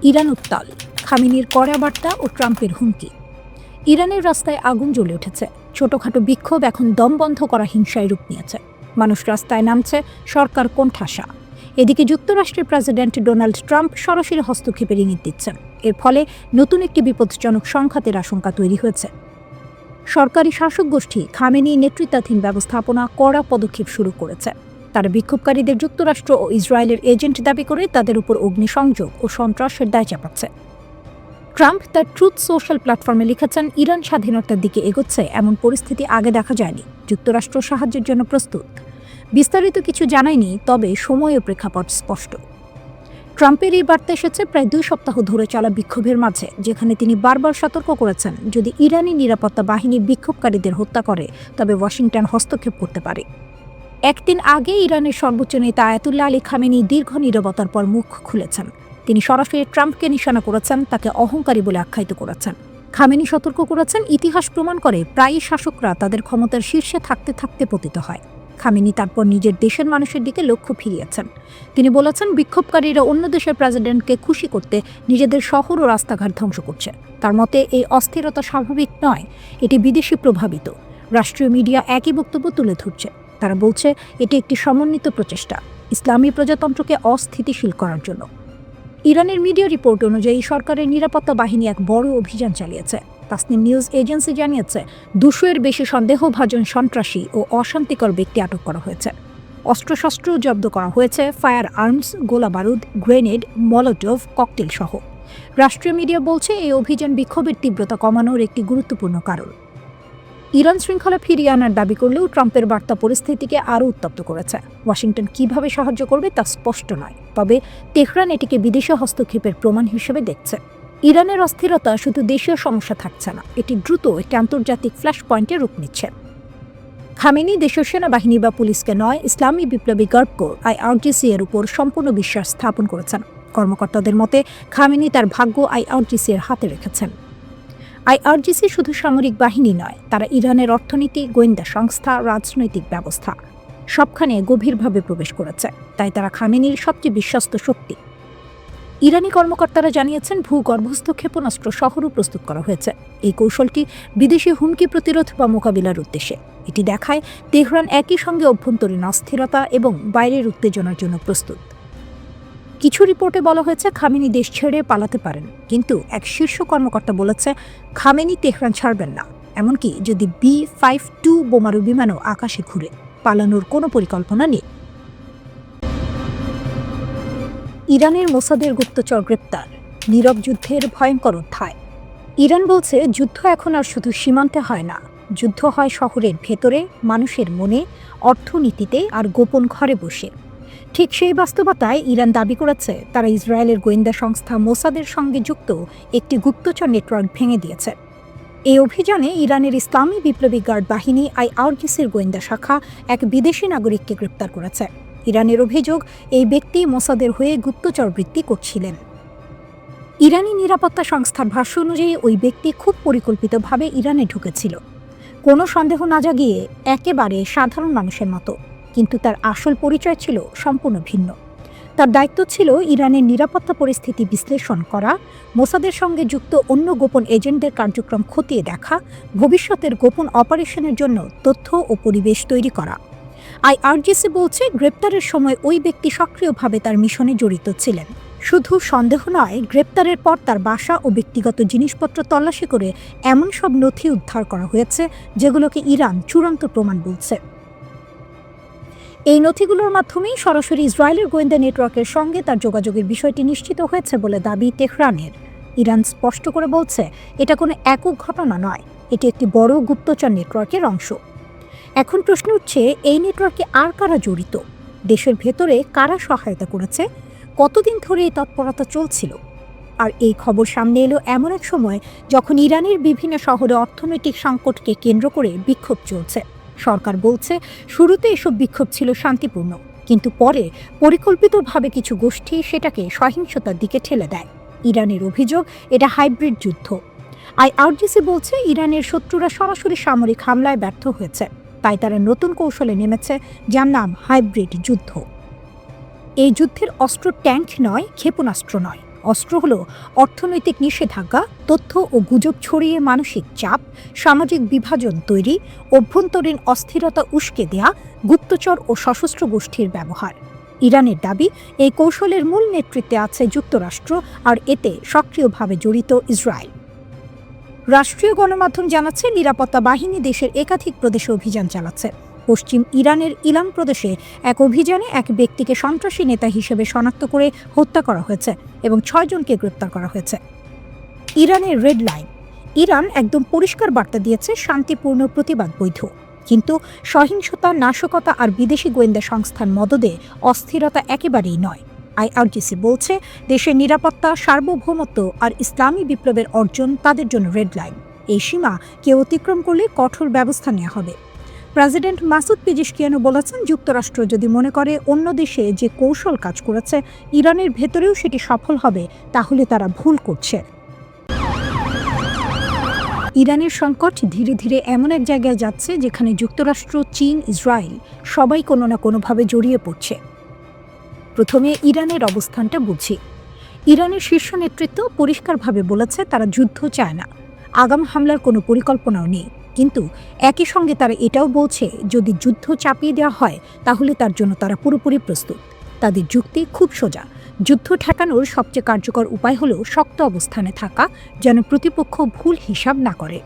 Iran উত্তাল, খামেনির কড়া বার্তা ও ট্রাম্পের হুমকি। ইরানের রাস্তায় আগুন জ্বলে উঠেছে। ছোটখাটো বিক্ষোভ এখন দম বন্ধ করা হিংসায় রূপ নিয়েছে। মানুষ রাস্তায় নামছে, সরকার কোণঠাসা। এদিকে যুক্তরাষ্ট্রের প্রেসিডেন্ট ডোনাল্ড ট্রাম্প সরাসরি হস্তক্ষেপের ইঙ্গিত দিচ্ছেন। এর ফলে নতুন একটি বিপজ্জনক সংঘাতের আশঙ্কা তৈরি হয়েছে। সরকারি শাসক গোষ্ঠী খামেনি নেতৃত্বাধীন ব্যবস্থাপনা কড়া পদক্ষেপ শুরু করেছে। তারা বিক্ষোভকারীদের যুক্তরাষ্ট্র ও ইসরায়েলের এজেন্ট দাবি করে তাদের উপর অগ্নিসংযোগ ও সন্ত্রাসের দায় চাপাচ্ছে। ট্রাম্প তার ট্রুথ সোশ্যাল প্ল্যাটফর্মে লিখেছেন, ইরান স্বাধীনতার দিকে এগোচ্ছে এমন পরিস্থিতি আগে দেখা যায়নি। যুক্তরাষ্ট্র সাহায্যের জন্য প্রস্তুত। বিস্তারিত কিছু জানায়নি, তবে সময় ও প্রেক্ষাপট স্পষ্ট। ট্রাম্পের এই বার্তা এসেছে প্রায় 2 সপ্তাহ ধরে চলা বিক্ষোভের মাঝে, যেখানে তিনি বারবার সতর্ক করেছেন যদি ইরানি নিরাপত্তা বাহিনী বিক্ষোভকারীদের হত্যা করে তবে ওয়াশিংটন হস্তক্ষেপ করতে পারে। একদিন আগে ইরানের সর্বোচ্চ নেতা আয়াতুল্লাহ আলী খামেনি দীর্ঘ নীরবতার পর মুখ খুলেছেন। তিনি সরাসরি ট্রাম্পকে নিশানা করেছেন, তাকে অহংকারী বলে আখ্যায়িত করেছেন। খামেনি সতর্ক করেছেন, ইতিহাস প্রমাণ করে প্রায়ই শাসকরা তাদের ক্ষমতার শীর্ষে থাকতে থাকতে পতিত হয়। খামেনি তারপর নিজের দেশের মানুষের দিকে লক্ষ্য ফিরিয়েছেন। তিনি বলেছেন, বিক্ষোভকারীরা অন্য দেশের প্রেসিডেন্টকে খুশি করতে নিজেদের শহর ও রাস্তাঘাট ধ্বংস করছে। তার মতে এই অস্থিরতা স্বাভাবিক নয়, এটি বিদেশি প্রভাবিত। রাষ্ট্রীয় মিডিয়া একই বক্তব্য তুলে ধরছে। তারা বলছে এটি একটি সমন্বিত প্রচেষ্টা ইসলামী প্রজাতন্ত্রকে অস্থিতিশীল করার জন্য। ইরানের মিডিয়া রিপোর্ট অনুযায়ী সরকারের নিরাপত্তা বাহিনী এক বড় অভিযান চালিয়েছে। তাসনিম নিউজ এজেন্সি জানিয়েছে 200-এর বেশি সন্দেহভাজন সন্ত্রাসী ও অশান্তিকর ব্যক্তি আটক করা হয়েছে। অস্ত্রশস্ত্র জব্দ করা হয়েছে, ফায়ার আর্মস, গোলা বারুদ, গ্রেনেড, মলোটোভ ককটেল সহ। রাষ্ট্রীয় মিডিয়া বলছে এই অভিযান বিক্ষোভের তীব্রতা কমানোর একটি গুরুত্বপূর্ণ কারণ। ইরান শৃঙ্খলা ফিরিয়ে আনার দাবি করলেও ট্রাম্পের বার্তা পরিস্থিতিকে আরও উত্তপ্ত করেছে। ওয়াশিংটন কিভাবে সাহায্য করবে তা স্পষ্ট নয়, তবে তেহরান এটিকে বিদেশি হস্তক্ষেপের প্রমাণ হিসেবে দেখছে। ইরানের অস্থিরতা শুধু দেশীয় সমস্যা থাকছে না, এটি দ্রুত একটি আন্তর্জাতিক ফ্ল্যাশ পয়েন্টে রূপ নিচ্ছে। খামেনি দেশের সেনাবাহিনী বা পুলিশকে নয়, ইসলামী বিপ্লবী গার্ড কোর IRGC এর উপর সম্পূর্ণ বিশ্বাস স্থাপন করেছেন। কর্মকর্তাদের মতে খামেনি তার ভাগ্য IRGC এর হাতে রেখেছেন। IRGC শুধু সামরিক বাহিনী নয়, তারা ইরানের অর্থনীতি, গোয়েন্দা সংস্থা, রাজনৈতিক ব্যবস্থা সবখানে গভীরভাবে প্রবেশ করেছে। তাই তারা খামেনির সবচেয়ে বিশ্বস্ত শক্তি। ইরানি কর্মকর্তারা জানিয়েছেন, ভূগর্ভস্থ ক্ষেপণাস্ত্র শহরও প্রস্তুত করা হয়েছে। এই কৌশলটি বিদেশি হুমকি প্রতিরোধ বা মোকাবিলার উদ্দেশ্যে। এটি দেখায় তেহরান একই সঙ্গে অভ্যন্তরীণ অস্থিরতা এবং বাইরের উত্তেজনার জন্য প্রস্তুত। কিছু রিপোর্টে বলা হয়েছে খামেনি দেশ ছেড়ে পালাতে পারেন, কিন্তু এক শীর্ষ কর্মকর্তা বলেছে খামেনি তেহরান ছাড়বেন না। এমনকি যদি B-52 বোমারু বিমানও আকাশে ঘুরে, পালানোর কোনো পরিকল্পনা নেই। ইরানের মোসাদের গুপ্তচর গ্রেপ্তার, নীরব যুদ্ধের ভয়ঙ্কর অধ্যায়। ইরান বলছে যুদ্ধ এখন আর শুধু সীমান্তে হয় না, যুদ্ধ হয় শহরের ভেতরে, মানুষের মনে, অর্থনীতিতে আর গোপন ঘরে বসে। ঠিক সেই বাস্তবতায় ইরান দাবি করেছে তারা ইসরায়েলের গোয়েন্দা সংস্থা মোসাদের সঙ্গে যুক্ত একটি গুপ্তচর নেটওয়ার্ক ভেঙে দিয়েছে। এই অভিযানে ইরানের ইসলামী বিপ্লবী গার্ড বাহিনী IRGCর গোয়েন্দা শাখা এক বিদেশি নাগরিককে গ্রেপ্তার করেছে। ইরানের অভিযোগ, এই ব্যক্তি মোসাদের হয়ে গুপ্তচর বৃত্তি করছিলেন। ইরানি নিরাপত্তা সংস্থার ভাষ্য অনুযায়ী ওই ব্যক্তি খুব পরিকল্পিতভাবে ইরানে ঢুকেছিল, কোনো সন্দেহ না জাগিয়ে একেবারে সাধারণ মানুষের মতো। কিন্তু তার আসল পরিচয় ছিল সম্পূর্ণ ভিন্ন। তার দায়িত্ব ছিল ইরানের নিরাপত্তা পরিস্থিতি বিশ্লেষণ করা, মোসাদের সঙ্গে যুক্ত অন্য গোপন এজেন্টদের কার্যক্রম খতিয়ে দেখা, ভবিষ্যতের গোপন অপারেশনের জন্য তথ্য ও পরিবেশ তৈরি করা। IRGC বলছে গ্রেপ্তারের সময় ওই ব্যক্তি সক্রিয়ভাবে তার মিশনে জড়িত ছিলেন। শুধু সন্দেহ নয়, গ্রেপ্তারের পর তার বাসা ও ব্যক্তিগত জিনিসপত্র তল্লাশি করে এমন সব নথি উদ্ধার করা হয়েছে যেগুলোকে ইরান চূড়ান্ত প্রমাণ বলছে। এই নথিগুলোর মাধ্যমেই সরাসরি ইসরায়েলের গোয়েন্দা নেটওয়ার্কের সঙ্গে তার যোগাযোগের বিষয়টি নিশ্চিত হয়েছে বলে দাবি তেহরানের। ইরান স্পষ্ট করে বলছে এটা কোনো একক ঘটনা নয়, এটি একটি বড় গুপ্তচর নেটওয়ার্কের অংশ। এখন প্রশ্ন উঠছে, এই নেটওয়ার্কে আর কারা জড়িত, দেশের ভেতরে কারা সহায়তা করেছে, কতদিন ধরে এই তৎপরতা চলছিল। আর এই খবর সামনে এলো এমন এক সময় যখন ইরানের বিভিন্ন শহরে অর্থনৈতিক সংকটকে কেন্দ্র করে বিক্ষোভ চলছে। সরকার বলছে শুরুতে এসব বিক্ষোভ ছিল শান্তিপূর্ণ, কিন্তু পরে পরিকল্পিতভাবে কিছু গোষ্ঠী সেটাকে সহিংসতার দিকে ঠেলে দেয়। ইরানের অভিযোগ এটা হাইব্রিড যুদ্ধ। IRGC বলছে ইরানের শত্রুরা সরাসরি সামরিক হামলায় ব্যর্থ হয়েছে, তাই তারা নতুন কৌশলে নেমেছে, যার নাম হাইব্রিড যুদ্ধ। এই যুদ্ধের অস্ত্র ট্যাঙ্ক নয়, ক্ষেপণাস্ত্র নয়, অস্ত্র হলো অর্থনৈতিক নিষেধাজ্ঞা, তথ্য ও গুজব ছড়িয়ে মানসিক চাপ, সামাজিক বিভাজন তৈরি, অভ্যন্তরীণ অস্থিরতা উস্কে দেয়া, গুপ্তচর ও সশস্ত্র গোষ্ঠীর ব্যবহার। ইরানের দাবি, এই কৌশলের মূল নেতৃত্বে আছে যুক্তরাষ্ট্র, আর এতে সক্রিয়ভাবে জড়িত ইসরায়েল। রাষ্ট্রীয় গণমাধ্যম জানাচ্ছে, নিরাপত্তা বাহিনী দেশের একাধিক প্রদেশে অভিযান চালাচ্ছে। পশ্চিম ইরানের ইলাম প্রদেশে এক অভিযানে এক ব্যক্তিকে সন্ত্রাসী নেতা হিসেবে শনাক্ত করে হত্যা করা হয়েছে এবং ৬ জনকে গ্রেপ্তার করা হয়েছে। ইরানের রেড লাইন। ইরান একদম পরিষ্কার বার্তা দিয়েছে, শান্তিপূর্ণ প্রতিবাদ বৈধ, কিন্তু সহিংসতা, নাশকতা আর বিদেশি গোয়েন্দা সংস্থার মদদে অস্থিরতা একেবারেই নয়। আইআরজিসি বলছে, দেশের নিরাপত্তা, সার্বভৌমত্ব আর ইসলামী বিপ্লবের অর্জন তাদের জন্য রেড লাইন। এই সীমা কেউ অতিক্রম করলে কঠোর ব্যবস্থা নেওয়া হবে। প্রেসিডেন্ট মাসুদ পেজিশকিয়ানও বলেছেন, যুক্তরাষ্ট্র যদি মনে করে অন্য দেশে যে কৌশল কাজ করেছে ইরানের ভেতরেও সেটি সফল হবে, তাহলে তারা ভুল করছে। ইরানের সংকট ধীরে ধীরে এমন এক জায়গায় যাচ্ছে যেখানে যুক্তরাষ্ট্র, চীন, ইসরায়েল সবাই কোনো না কোনোভাবে জড়িয়ে পড়ছে। প্রথমে ইরানের অবস্থানটা বুঝি। ইরানের শীর্ষ নেতৃত্ব পরিষ্কারভাবে বলেছে তারা যুদ্ধ চায় না, আগাম হামলার কোনো পরিকল্পনাও নেই। কিন্তু একই সঙ্গে তারা এটাও বলছে, যদি যুদ্ধ চাপিয়ে দেওয়া হয় তাহলে তার জন্য তারা পুরোপুরি প্রস্তুত। তাদের যুক্তি খুব সোজা, যুদ্ধ ঠেকানোর সবচেয়ে কার্যকর উপায় হলো শক্ত অবস্থানে থাকা, যেন প্রতিপক্ষ ভুল হিসাব না করে।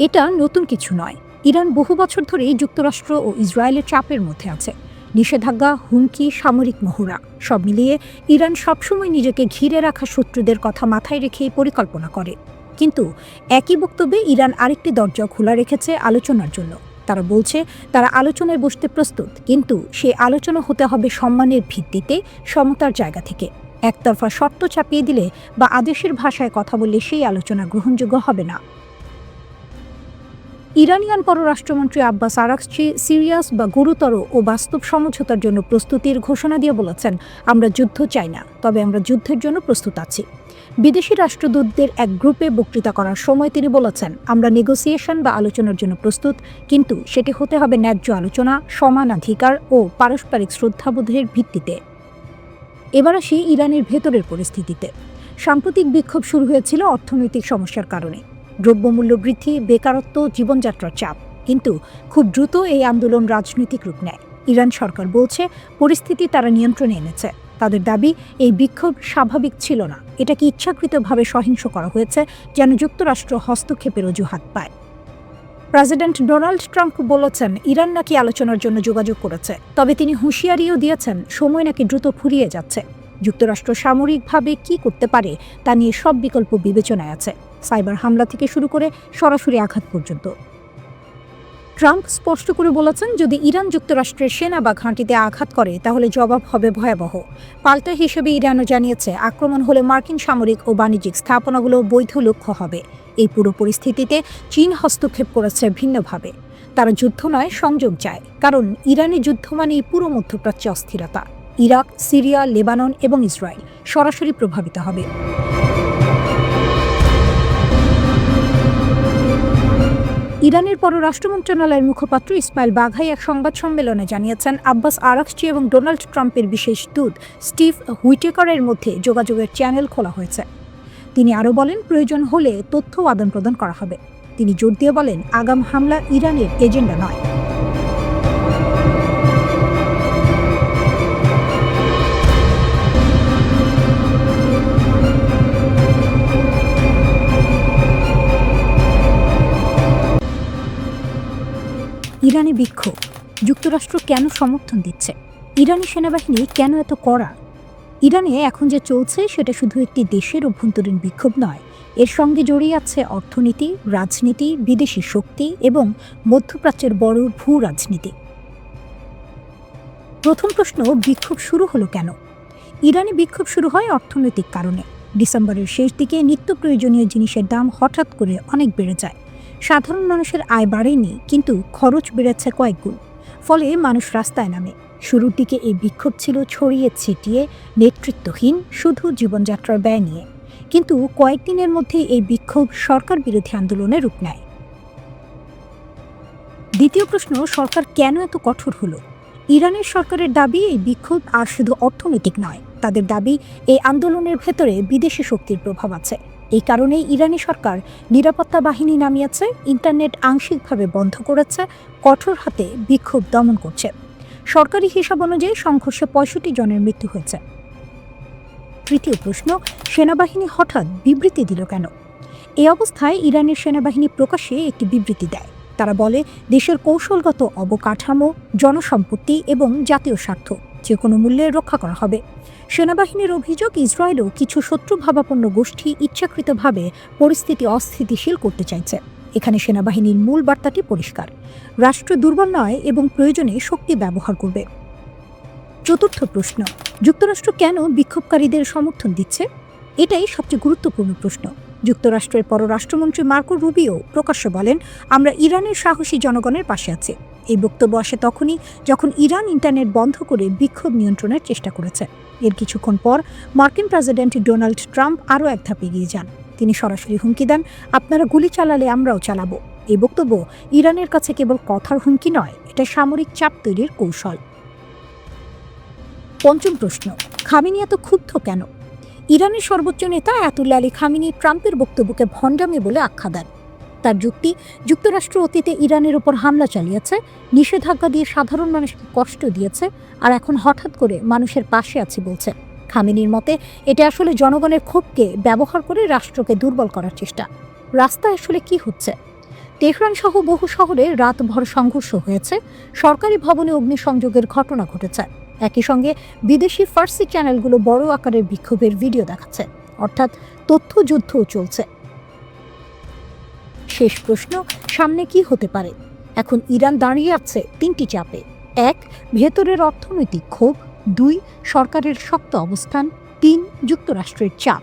এটা নতুন কিছু নয়। ইরান বহু বছর ধরেই যুক্তরাষ্ট্র ও ইসরায়েলের চাপের মধ্যে আছে। নিষেধাজ্ঞা, হুমকি, সামরিক মহড়া সব মিলিয়ে ইরান সবসময় নিজেকে ঘিরে রাখা শত্রুদের কথা মাথায় রেখেই পরিকল্পনা করে। কিন্তু একই বক্তব্যে ইরান আরেকটি দরজা খোলা রেখেছে আলোচনার জন্য। তারা বলছে তারা আলোচনায় বসতে প্রস্তুত, কিন্তু সেই আলোচনা হতে হবে সম্মানের ভিত্তিতে, সমতার জায়গা থেকে। একতরফা শর্ত চাপিয়ে দিলে বা আদেশের ভাষায় কথা বললে সেই আলোচনা গ্রহণযোগ্য হবে না। ইরানিয়ান পররাষ্ট্রমন্ত্রী আব্বাস আরাকচি সিরিয়াস বা গুরুতর ও বাস্তব সমঝোতার জন্য প্রস্তুতির ঘোষণা দিয়ে বলেছেন, আমরা যুদ্ধ চাই না, তবে আমরা যুদ্ধের জন্য প্রস্তুত আছি। বিদেশি রাষ্ট্রদূতদের এক গ্রুপে বক্তৃতা করার সময় তিনি বলেছেন, আমরা নেগোসিয়েশন বা আলোচনার জন্য প্রস্তুত, কিন্তু সেটি হতে হবে ন্যায্য আলোচনা, সমানাধিকার ও পারস্পরিক শ্রদ্ধাবোধের ভিত্তিতে। এবার আসি ইরানের ভেতরের পরিস্থিতিতে। সাম্প্রতিক বিক্ষোভ শুরু হয়েছিল অর্থনৈতিক সমস্যার কারণে। দ্রব্যমূল্য বৃদ্ধি, বেকারত্ব, জীবনযাত্রার চাপ। কিন্তু খুব দ্রুত এই আন্দোলন রাজনৈতিক রূপ নেয়। ইরান সরকার বলছে পরিস্থিতি তারা নিয়ন্ত্রণে এনেছে। তাদের দাবি, এই বিক্ষোভ স্বাভাবিক ছিল না, এটাকে ইচ্ছাকৃতভাবে সহিংস করা হয়েছে যেন যুক্তরাষ্ট্র হস্তক্ষেপের অজুহাত পায়। প্রেসিডেন্ট ডোনাল্ড ট্রাম্প বলেছেন, ইরান নাকি আলোচনার জন্য যোগাযোগ করেছে, তবে তিনি হুঁশিয়ারিও দিয়েছেন সময় নাকি দ্রুত ফুরিয়ে যাচ্ছে। যুক্তরাষ্ট্র সামরিকভাবে কি করতে পারে তা নিয়ে সব বিকল্প বিবেচনায় আছে, সাইবার হামলা থেকে শুরু করে সরাসরি আঘাত পর্যন্ত। ট্রাম্প স্পষ্ট করে বলেছেন, যদি ইরান যুক্তরাষ্ট্রের সেনা বা ঘাঁটিতে আঘাত করে তাহলে জবাব হবে ভয়াবহ। পাল্টা হিসেবে ইরানও জানিয়েছে, আক্রমণ হলে মার্কিন সামরিক ও বাণিজ্যিক স্থাপনাগুলো বৈধ লক্ষ্য হবে। এই পুরো পরিস্থিতিতে চীন হস্তক্ষেপ করেছে ভিন্নভাবে। তারা যুদ্ধ নয়, সংযোগ চায়, কারণ ইরানের যুদ্ধ মানেই পুরো মধ্যপ্রাচ্যে অস্থিরতা। ইরাক, সিরিয়া, লেবানন এবং ইসরায়েল সরাসরি প্রভাবিত হবে। ইরানের পররাষ্ট্র মন্ত্রণালয়ের মুখপাত্র ইসমাইল বাঘাই এক সংবাদ সম্মেলনে জানিয়েছেন, আব্বাস আরাকচি এবং ডোনাল্ড ট্রাম্পের বিশেষ দূত স্টিভ হুইটেকারের মধ্যে যোগাযোগের চ্যানেল খোলা হয়েছে। তিনি আরও বলেন, প্রয়োজন হলে তথ্য আদান প্রদান করা হবে। তিনি জোর দিয়ে বলেন, আগাম হামলা ইরানের এজেন্ডা নয়। ইরানে বিক্ষোভ, যুক্তরাষ্ট্র কেন সমর্থন দিচ্ছে? ইরানি সেনাবাহিনী কেন এত কড়া? ইরানে এখন যে চলছে সেটা শুধু একটি দেশের অভ্যন্তরীণ বিক্ষোভ নয়, এর সঙ্গে জড়িয়ে আছে অর্থনীতি, রাজনীতি, বিদেশি শক্তি এবং মধ্যপ্রাচ্যের বড় ভূ রাজনীতি। প্রথম প্রশ্ন, বিক্ষোভ শুরু হলো কেন? ইরানে বিক্ষোভ শুরু হয় অর্থনৈতিক কারণে। ডিসেম্বরের শেষ দিকে নিত্য প্রয়োজনীয় জিনিসের দাম হঠাৎ করে অনেক বেড়ে যায়। সাধারণ মানুষের আয় বাড়েনি, কিন্তু খরচ বেড়েছে কয়েকগুণ। ফলে মানুষ রাস্তায় নামে। শুরুর দিকে এই বিক্ষোভ ছিল ছড়িয়ে ছিটিয়ে, নেতৃত্বহীন, শুধু জীবনযাত্রার ব্যয় নিয়ে। কিন্তু কয়েকদিনের মধ্যেই এই বিক্ষোভ সরকার বিরোধী আন্দোলনে রূপ নেয়। দ্বিতীয় প্রশ্ন, সরকার কেন এত কঠোর হলো? ইরানের সরকারের দাবি, এই বিক্ষোভ আর শুধু অর্থনৈতিক নয়, তাদের দাবি, এই আন্দোলনের ভেতরে বিদেশি শক্তির প্রভাব আছে। এই কারণেই ইরানি সরকার নিরাপত্তা বাহিনী নামিয়েছে, ইন্টারনেট আংশিকভাবে বন্ধ করেছে, কঠোর হাতে বিক্ষোভ দমন করছে। সরকারি হিসাব অনুযায়ী সংঘর্ষে ৬৫ জনের মৃত্যু হয়েছে। তৃতীয় প্রশ্ন, সেনাবাহিনী হঠাৎ বিবৃতি দিল কেন? এই অবস্থায় ইরানের সেনাবাহিনী প্রকাশ্যে একটি বিবৃতি দেয়। তারা বলে, দেশের কৌশলগত অবকাঠামো, জনসম্পত্তি এবং জাতীয় স্বার্থ যে কোনো মূল্যে রক্ষা করা হবে। সেনাবাহিনীর অভিযোগ, ইসরায়েলও কিছু শত্রুভাবাপন্ন গোষ্ঠী ইচ্ছাকৃতভাবে পরিস্থিতি অস্থিতিশীল করতে চাইছে। এখানে সেনাবাহিনীর মূল বার্তাটি পরিষ্কার: রাষ্ট্র দুর্বল নয় এবং প্রয়োজনে শক্তি ব্যবহার করবে। চতুর্থ প্রশ্ন, যুক্তরাষ্ট্র কেন বিক্ষোভকারীদের সমর্থন দিচ্ছে? এটাই সবচেয়ে গুরুত্বপূর্ণ প্রশ্ন। যুক্তরাষ্ট্রের পররাষ্ট্রমন্ত্রী মার্কো রুবিও প্রকাশ্যে বলেন, আমরা ইরানের সাহসী জনগণের পাশে আছি। এই বক্তব্য আসে তখনই যখন ইরান ইন্টারনেট বন্ধ করে বিক্ষোভ নিয়ন্ত্রণের চেষ্টা করেছে। এর কিছুক্ষণ পর মার্কিন প্রেসিডেন্ট ডোনাল্ড ট্রাম্প আরও এক ধাপ এগিয়ে যান। তিনি সরাসরি হুমকি দেন, আপনারা গুলি চালালে আমরাও চালাবো। এই বক্তব্য ইরানের কাছে কেবল কথার হুমকি নয়, এটা সামরিক চাপ তৈরির কৌশল। পঞ্চম প্রশ্ন, খামেনি এত ক্ষুব্ধ কেন? ইরানের সর্বোচ্চ নেতা আয়াতুল্লাহ আলী খামেনি ট্রাম্পের বক্তব্যকে ভণ্ডামি বলে আখ্যা দেন। তার যুক্তি, যুক্তরাষ্ট্র অতীতে ইরানের ওপর হামলা চালিয়েছে, নিষেধাজ্ঞা দিয়ে সাধারণ মানুষকে কষ্ট দিয়েছে, আর এখন হঠাৎ করে মানুষের পাশে আছে বলছে। খামেনির মতে এটা আসলে জনগণের ক্ষোভকে ব্যবহার করে রাষ্ট্রকে দুর্বল করার চেষ্টা। রাস্তায় আসলে কি হচ্ছে? তেহরান সহ বহু শহরে রাতভর সংঘর্ষ হয়েছে, সরকারি ভবনে অগ্নিসংযোগের ঘটনা ঘটেছে। একই সঙ্গে বিদেশি ফার্সি চ্যানেলগুলো বড় আকারের বিক্ষোভের ভিডিও দেখাচ্ছে, অর্থাৎ তথ্যযুদ্ধও চলছে। শেষ প্রশ্ন, সামনে কি হতে পারে? এখন ইরান দাঁড়িয়ে আছে তিনটি চাপে: ১. ভেতরের অর্থনৈতিক ক্ষোভ, ২. সরকারের শক্ত অবস্থান, ৩. যুক্তরাষ্ট্রের চাপ।